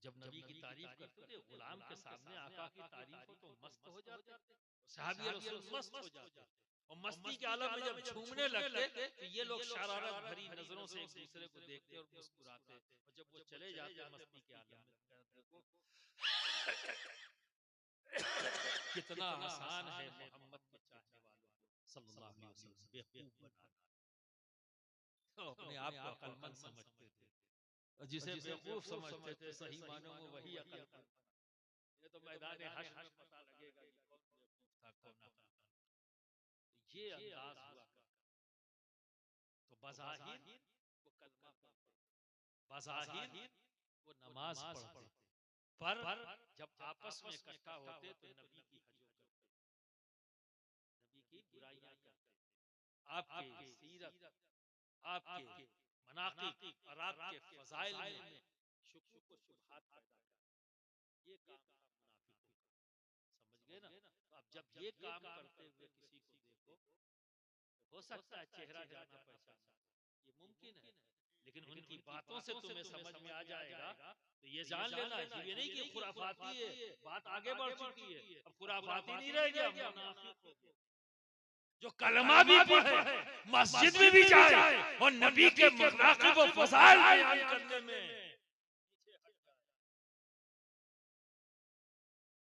जब नबी की तारीफ करते थे, गुलाम के सामने आका की तारीफ हो तो मस्त हो जाते, सहाबी रसूल मस्त हो जाते, और मस्ती के आलम में जब झूमने लगते तो ये लोग शरारत भरी नजरों से एक दूसरे को देखते और मुस्कुराते, और जब वो चले जाते मस्ती के आलम में, देखो कितना आसान है मोहम्मद के चाहने वालों को सल्लल्लाहु अलैहि वसल्लम बेवकूफ बनाना। तो अपने आप को अक्लमंद समझते थे, और जिसे बेवकूफ समझते थे सही मानों में वही अक्लमंद। ये तो मैदान हश्र में पता लगेगा कि कौन बेवकूफ था कौन अक्लमंद। तो ये अंदाज हुआ करता। तो बज़ाहिर वो कलमा पढ़ते, बज़ाहिर वो नमाज पढ़ते, पर जब आपस में इकट्ठा होते तो नबी की हजो करते, नबी की बुराइयां करते, आपके सीरत, आपके मनाक़िब और आपके फज़ाइल में शुक्र को शुबहात पैदा करते। ये काम था मुनाफिकों का, समझ गए ना? तो अब जब ये काम करते हुए किसी को देखो, हो सकता है चेहरा जाना पहचाना, ये मुमकिन है, लेकिन उनकी बातों से तुम्हें समझ में आ जाएगा। तो ये जान लेना, ये नहीं कि खुराफाती है, बात आगे बढ़ चुकी है, अब खुराफाती नहीं रह गया, मुनाफिक हो गया। जो कलमा भी पढ़े, मस्जिद में भी जाए, और नबी के मनाक़िब व फ़ज़ाइल बयान करने में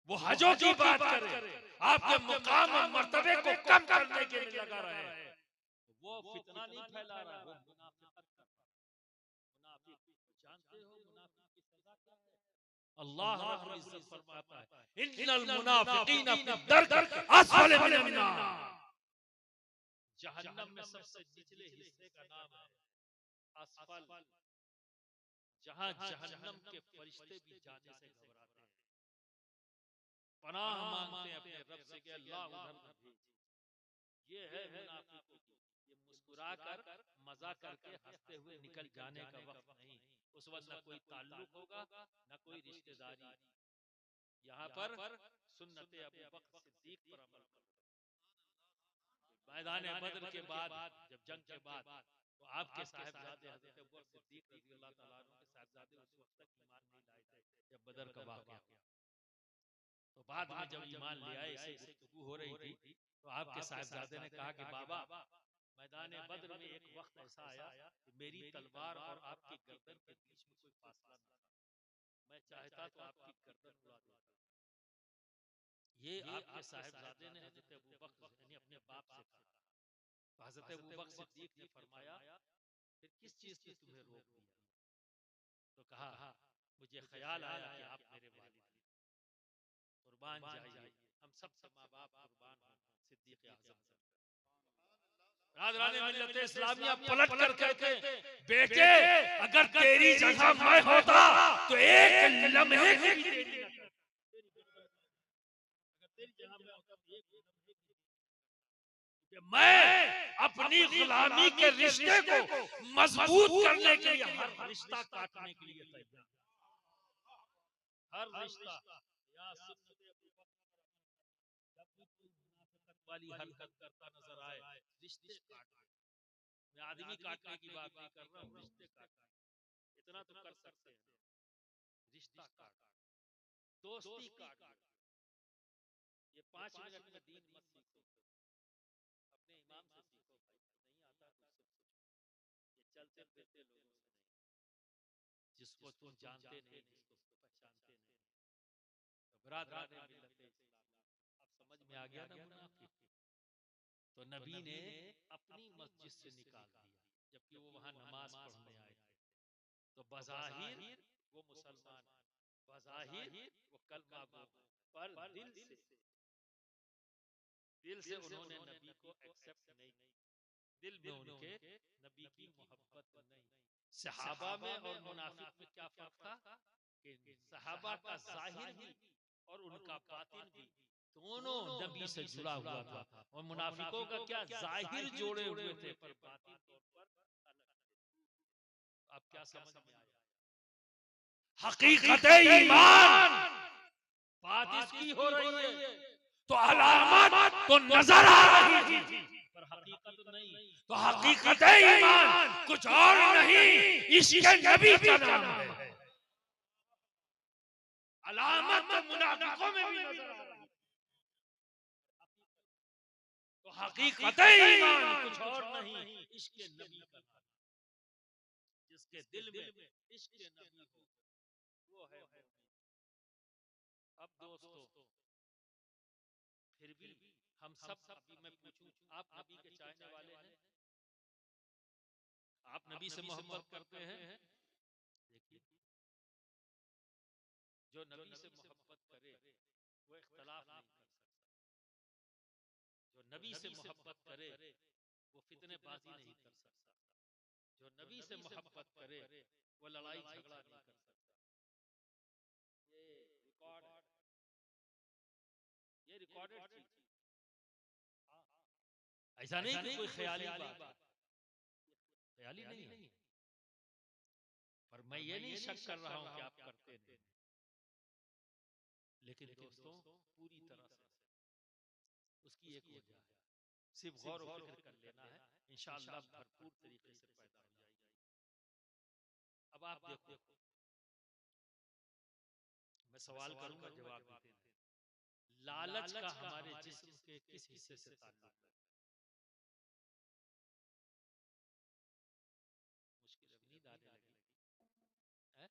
वो हजों की बात करे, आपके मुकाम और मर्तबे को कम करने के लिए लगा रहे, वो फितना नहीं फैला रहा, वो मुनाफिकत कर रहा है। मुनाफिक जानते हो मुनाफिक की सजा क्या है? अल्लाह रब्बुल इज्जत फरमाता है, इन्नल मुनाफिकीन फी दरक अस्फल मिनन नार, जहन्नम में सबसे निचले हिस्से का नाम है अस्फल, जहां जहन्नम के फरिश्ते भी जाने से घबराते हैं, पनाह मांगते हैं अपने रब से कि अल्लाह उधर न भेज। ये है मुनाफिकों की, ये मुस्कुरा कर मजा करके हंसते हुए निकल जाने का वक्त नहीं, उस वक्त न कोई ताल्लुक होगा न कोई रिश्तेदारी। यहाँ पर सुन्नत अबू बकर सिद्दीक पर अमल करो। मैदान बद्र के बाद, जब जंग के बाद, तो आपके साहिबजादे हजरत अबू बकर सिद्दीक रज़ी अल्लाह तआला अन्हु के साहिबजादे उस वक्त तक ईमान नहीं लाए थे जब बदर का वाक़या हुआ। तो बाद में जब ईमान ले आए, इसे गुफ्तगू हो रही थी, तो आपके साहिबजादे ने कहा कि बाबा, मैदान बद्र में एक वक्त ऐसा आया कि मेरी तलवार और आपकी गर्दन के बीच में कोई फासला न था, मैं चाहता तो आपकी गर्दन उड़ा देता। ये आपके साहिबजादे ने हजरत अबू बकर यानी अपने बाप से कहा। तो हजरत अबू बकर सिद्दीक ने फरमाया, फिर किस चीज ने तुम्हें रोक दिया? तो कहा, मुझे ख्याल आया कि आप मेरे वालिद हैं, कुर्बान जाइए, हम सबसे माँ बाप कुर्बान हो सिद्दीक आज़म पर। मिल्लत इस्लामिया पलट कर कहते, बेटे अगर तेरी जगह मैं होता तो एक लम्हे की भी देरी न करता। अगर तेरी जगह मैं होता तो एक लम्हे की कि मैं अपनी गुलामी के रिश्ते को मजबूत करने के लिए हर रिश्ता काटने के लिए तैयार, हर रिश्ता। या सुन्नत अबू बकर पर अमल कर, जब भी कोई मुनाफिकत वाली हरकत करता नजर आए, रिश्ते काट। मैं आदमी काटने की बात नहीं कर रहा हूँ, रिश्ते काटने। इतना तो कर सकते हैं, रिश्ता काट, दोस्ती काट। ये 5 मिनट में दीन मत सीखो, अपने इमाम से सीखो भाई, नहीं आता तो उससे पूछो। चलते फिरते लोगों से नहीं, जिसको तुम जानते नहीं, जिसको पहचानते नहीं। तो बिरादरान मिल्लत इस्लाम, अब समझ में आ गया ना मुनाफिक। तो नबी ने अपनी मस्जिद से निकाल दिया, जबकि वो वहां नमाज पढ़ने आए थे। तो बज़ाहिर वो मुसलमान, बज़ाहिर वो कलमा गो, पर दिल से उन्होंने नबी को एक्सेप्ट नहीं, दिल में उनके नबी की मोहब्बत नहीं। सहाबा में और मुनाफिक में क्या फर्क था कि सहाबा का जाहिर भी और उनका बातिन भी दोनों नबी से जुड़ा हुआ था, और मुनाफिकों का क्या जाहिर जोड़े हुए थे पर बातिन तौर पर अलग थे। अब क्या समझ में आया? हकीकत ईमान बात इसकी हो रही है तो अलामत तो नजर आ रही थी, पर हकीकत नहीं। तो हकीकत ईमान कुछ और नहीं, इसके नबी का नाम है। अलामत तो मुनाफिकों में भी नजर आ रही, तो हकीकत ईमान कुछ और नहीं, इसके नबी का नाम। जिसके दिल में इश्क नबी हो वो है मोमिन। अब दोस्तों, फिर भी हम सब, अभी मैं पूछूं, आप नबी के चाहने वाले हैं? आप नबी से मोहब्बत करते हैं? देखिए, जो नबी से मोहब्बत करे वो इख्तलाफ नहीं कर सकता, जो नबी से मोहब्बत करे वो फितनेबाजी नहीं कर सकता, जो नबी से मोहब्बत करे वो लड़ाई झगड़ा नहीं कर सकता। ये रिकॉर्डेड चीज, ऐसा नहीं कि कोई ख्याली बात, ख्याली नहीं है। पर मैं ये नहीं शक कर रहा हूं कि आप करते नहीं, लेकिन दोस्तों पूरी तरह से उसकी एक वजह है, सिर्फ गौर और फिक्र कर लेना है, इंशाअल्लाह भरपूर तरीके से पैदा हो जाएगी। अब आप देखो, मैं सवाल करूंगा, जवाब भी देना। लालच का हमारे जिस्म के किस हिस्से से ताल्लुक है? मुश्किल है, नींद आने लगी है?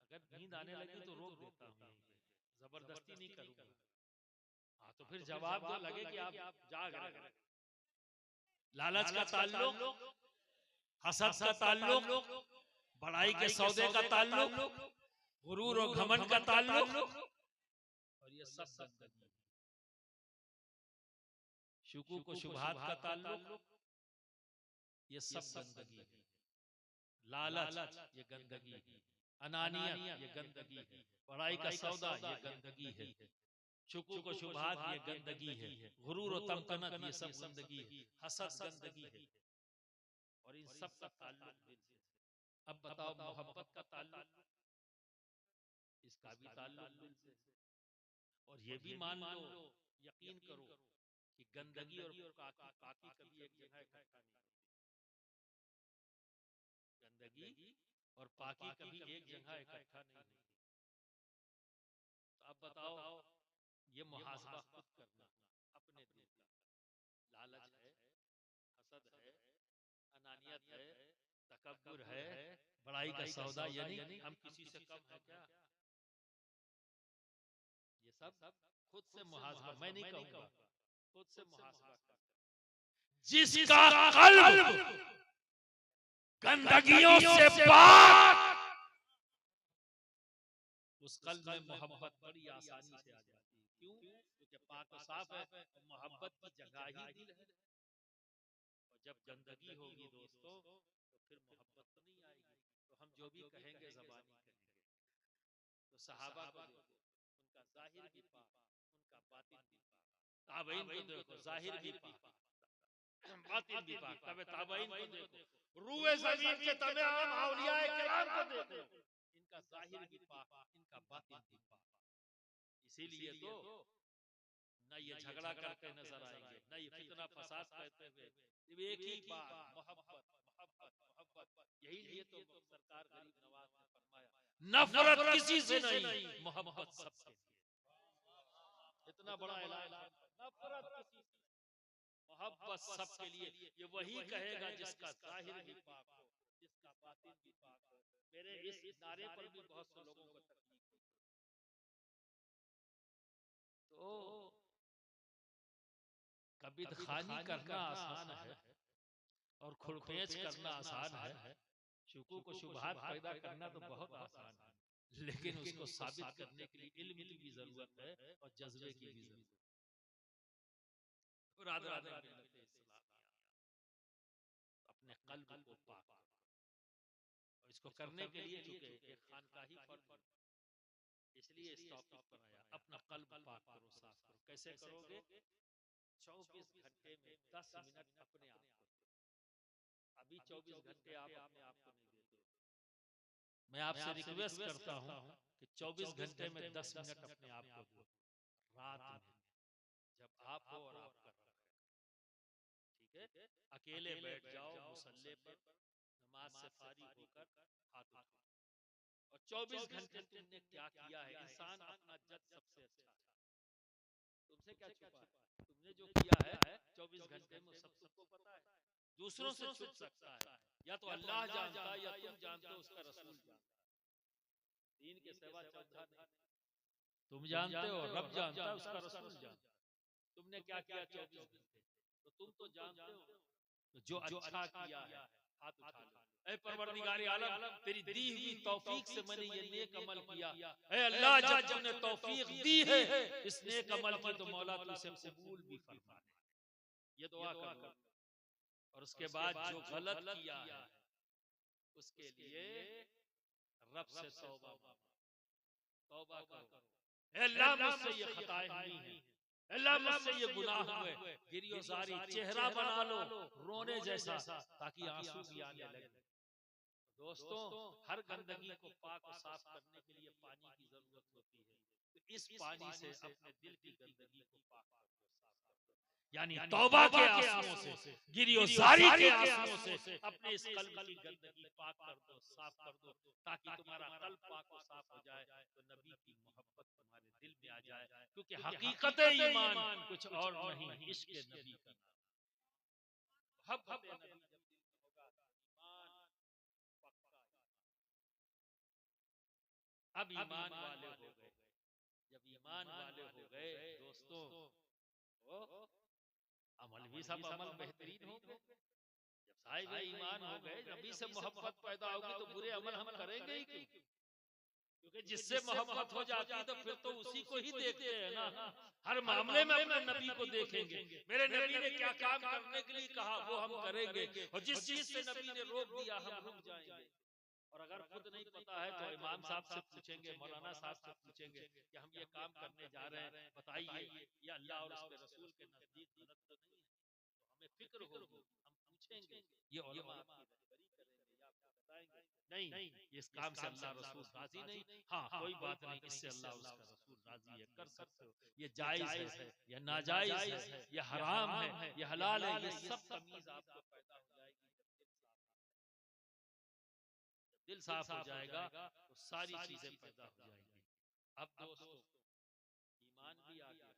अगर नींद आने लगी तो रोक देता हूं यहीं पे, जबरदस्ती नहीं करूंगा। हाँ तो फिर जवाब दो, लगे कि आप जाग रहे हैं। लालच का ताल्लुक, हसद का ताल्लुक, बड़ाई के सौदे का ताल्लुक, गुरूर और घमंड का ताल्लुक, और ये सब गंदगी, शुकूक को शुबहात का ताल्लुक, ये सब गंदगी है। लालच ये गंदगी है, अनानियत ये गंदगी है, बड़ाई का सौदा ये गंदगी है, शुकूक को शुबहात ये गंदगी है, गुरूर और तमतनत ये सब गंदगी है, हसद गंदगी है, और इन सब का ताल्लुक दिल से। अब बताओ, मोहब्बत का ताल्लुक, इसका भी ताल्लुक दिल से। और ये भी मान लो, यकीन करो कि गंदगी और पाकी कभी एक जगह इकट्ठा नहीं होती। गंदगी और पाकी कभी एक जगह इकट्ठा नहीं होती। तो अब बताओ, ये मुहासबा खुद करना अपने दिल का। लालच है, हसद है, अनानियत है, तकब्बुर है, बड़ाई का सौदा, यानी हम किसी से कम है क्या? ये सब खुद से मुहासबा, मैं नहीं कहूंगा, खुद से मुहासबा कर। जिसका कल्ब गंदगियों से पाक, उस कल्ब में मोहब्बत बड़ी आसानी से आ जाती है। क्यों? क्योंकि पाक और साफ है, और मोहब्बत की जगह ही दिल है। और जब गंदगी होगी दोस्तों, तो फिर मोहब्बत तो नहीं आएगी। तो हम जो भी कहेंगे ज़बानी कहेंगे। तो सहाबा को देखो, उनका जाहिर भी पाक, उनका बातिन भी पाक। ताबईन को देखो, जाहिर भी पाक, बातिन भी पाक। तबे ताबईन को देखो, रूए ज़मीन के तमाम औलियाए किराम को देखो, इनका जाहिर भी पाक, इनका बातिन भी पाक। इसीलिए तो न ये झगड़ा करते नजर आएंगे, न ये फितना फसाद करते हुए, एक ही बात, मोहब्बत मोहब्बत मोहब्बत। यही लिए तो सरकार गरीब नवाज ने फरमाया, नफरत किसी से नहीं, मोहब्बत सबसे। इतना बड़ा ऐलान, नफरत किसी से मोहब्बत सबके लिए। ये वही कहेगा जिसका जाहिर भी पाक हो, जिसका बातिन भी पाक हो। मेरे इस नारे पर भी बहुत से लोगों को तकलीफ हुई। तो कबीद खानी करना आसान है और खुरपेच करना आसान है। शुकू को शुबहात पैदा करना तो बहुत आसान है, लेकिन उसको साबित करने के लिए इल्म की भी जरूरत है और जज्बे की भी जरूरत है। अपने कल्ब को पाक करो। और इसको करने के लिए चूंकि एक खानकाही फर्ज है, इसलिए इस टॉपिक पर आया। अपना कल्ब पाक करो, साफ करो। कैसे करोगे? 24 घंटे में 10 मिनट अपने आप को। अभी 24 घंटे आप अपने आप को नहीं देते। मैं आपसे रिक्वेस्ट करता हूं कि 24 घंटे में 10 मिनट अपने आप को दो। रात में जब आप हो और आप कर रहे हैं, ठीक है, अकेले बैठ जाओ मुसल्ले पर, नमाज से फारिग होकर हाथ उठाओ और 24 घंटे तुमने क्या किया है। इंसान अपना जज सबसे अच्छा है, तुमसे क्या छुपा है? तुमने जो किया है 24 घंटे में सब तुमको पता है। दूसरों से छुप सकता है, या तो अल्लाह जानता है या तुम जानते हो, उसका रसूल जानता है। दीन के सिवा चौथा नहीं। तुम जानते हो, रब जानता है, उसका रसूल जानता है। तुमने क्या किया 24 घंटे, तो तुम तो जानते हो। तो जो अच्छा किया है हाथ उठा लो। ऐ परवरदिगार आलम, तेरी दी हुई तौफीक से मैंने ये नेक अमल किया। ऐ अल्लाह, जब तूने तौफीक दी है इस नेक अमल की, तो मौला तू इसे कबूल भी फरमा दे। ये दुआ करो। और उसके बाद जो गलत किया है उसके लिए रब से तौबा मांगो, तौबा करो। ऐ अल्लाह, मुझसे ये खताएं हुई हैं, अल्लाह मुझसे ये गुनाह हुए। गिरियोजारी चेहरा बना लो रोने जैसा, ताकि आंसू भी आने लगे। दोस्तों, हर गंदगी को पाक और साफ करने के लिए पानी की जरूरत होती है। तो इस पानी से अपने दिल की गंदगी को पाक कर दो, साफ कर दो। यानी तौबा के आंसुओं से, गिरियोजारी के आंसुओं से अपने इस कल्ब की गंदगी पाक कर दो, साफ कर दो, ताकि तुम्हारा कल्ब पाक और साफ हो जाए। तो नबी की मोहब्बत तुम्हारे दिल में आ जाए, क्योंकि हकीकत ईमान कुछ और नहीं, इश्क नबी का नाम। मोहब्बत नबी जब दिल में होगा, ईमान पक्का। अब ईमान वाले हो गए। जब ईमान वाले हो गए दोस्तों, अमल भी सब अमल बेहतरीन हो गए। जब साहिब ईमान हो गए, नबी से मोहब्बत पैदा होगी, तो बुरे अमल हम करेंगे ही क्यों? क्योंकि जिससे मोहब्बत हो जाती है तो फिर तो उसी को ही देखते हैं ना। हर मामले में अपने नबी को देखेंगे। मेरे नबी ने क्या काम करने के लिए कहा वो हम करेंगे, और जिस चीज से नबी ने रोक दिया हम रुक जाएंगे। और अगर खुद नहीं पता है तो इमाम साहब से पूछेंगे, मौलाना साहब से पूछेंगे कि हम ये काम करने जा रहे हैं, बताइए ये अल्लाह और उसके रसूल के नजदीक गलत तो नहीं है? तो हमें फिक्र होगी, हम पूछेंगे, ये उलमा आपकी रहबरी करेंगे या आपको बताएंगे नहीं इस काम से अल्लाह रसूल राजी नहीं। हाँ, कोई बात नहीं, इससे अल्लाह उसका रसूल राजी है, कर सकते हो। ये जायज है या नाजायज है, ये हराम है ये हलाल है, ये सब तमीज आपको पैदा हो जाएगी। दिल साफ हो जाएगा तो सारी चीजें पैदा हो जाएंगी। अब दोस्तों, ईमान भी आ गया,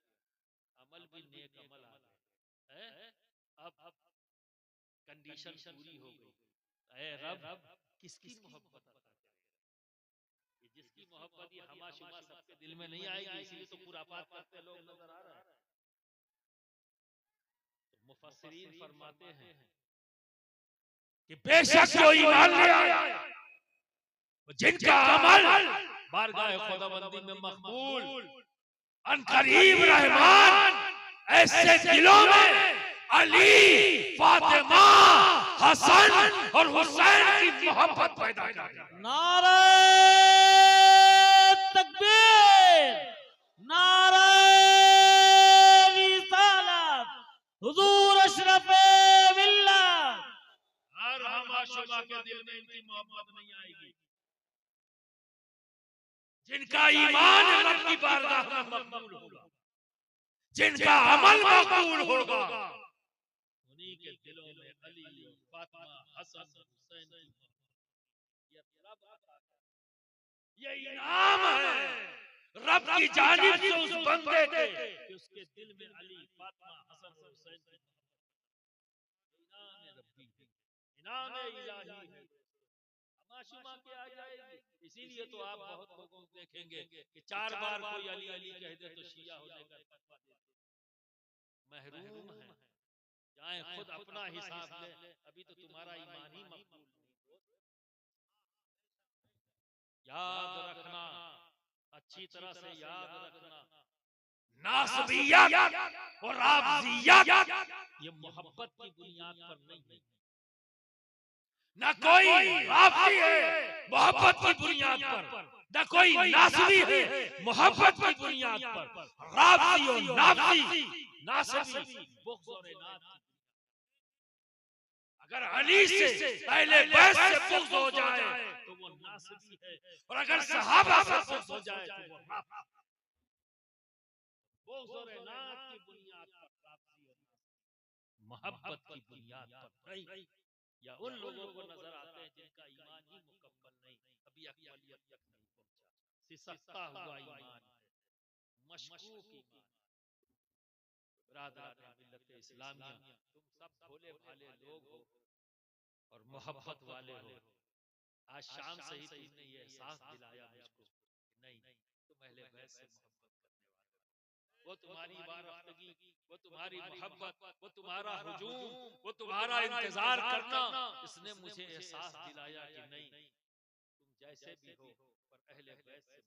अमल भी नेक अमल आ गए हैं। अब कंडीशन पूरी हो गई। ऐ रब, किसकी मोहब्बत अता करे? ये जिसकी मोहब्बत ये हमा शुमा सबके दिल में नहीं आएगी, इसीलिए तो खुराफात करते लोग नजर आ रहे हैं। तो मुफस्सिरीन फरमाते हैं कि बेशक जो ईमान ले आया, जिनका अमल बारगाह खुदाबंदी में मकबूल, अनकरीब रहमान ऐसे दिलों में अली, फातिमा, हसन और हुसैन की मोहब्बत पैदा करेगा। नारे तकबीर, नारे रिसालत, हुजूर अशरफे मिल्लत। हर हमाशुमा के दिल में इनकी मोहब्बत नहीं आएगी। जिनका ईमान रब की बारगाह में मकबूल होगा, जिनका अमल मकबूल होगा, उन्हीं के दिलों में अली और फातिमा, हसन, हुसैन की ये रब अता करता है। ये इनाम है रब की जानिब से उस बंदे के कि उसके दिल में अली, फातिमा, हसन और हुसैन की रब्बी है, इनाम इलाही है, माशुमा के आ जाएगी। इसीलिए तो आप बहुत लोगों को देखेंगे कि 4 बार कोई अली अली कह दे तो शिया होने का फतवा देते, महरूम है। जाए खुद अपना हिसाब ले, अभी तो तुम्हारा ईमान ही मकबूल नहीं। याद रखना, अच्छी तरह से याद रखना, नासबियत और राफजियत ये मोहब्बत की बुनियाद पर नहीं है। न कोई राफजी है मोहब्बत की बुनियाद पर, न कोई नासबी है मोहब्बत की बुनियाद पर। राफजी और नाफजी, नासबी बुग़्ज़ और इनाद की। अगर अली से पहले बैत से बुग़्ज़ हो जाए तो वो नासबी है, और अगर सहाबा से बुग़्ज़ हो जाए तो वो राफ़ी। बुग़्ज़ और इनाद की बुनियाद पर राफ़ी और नासबी, मोहब्बत की बुनियाद पर नहीं। या उन लोगों को नजर आते हैं जिनका ईमान ही मुकम्मल नहीं, अभी अकमलियत तक नहीं पहुंचा, सिसकता हुआ ईमान है, मशकूक ईमान। बिरादरान मिल्लत इस्लामिया, तुम सब भोले भाले लोग हो और मोहब्बत वाले हो। आज शाम से ही तुमने ये एहसास दिलाया मुझको कि नहीं, तुम अहले बैत से मोहब्बत करने वाले हो। वो तुम्हारी वारफ्तगी, वो तुम्हारी मोहब्बत, वो तुम्हारा हुजूम, वो तुम्हारा इंतजार करना, इसने मुझे एहसास दिलाया कि नहीं, तुम जैसे भी हो पर अहले बैत से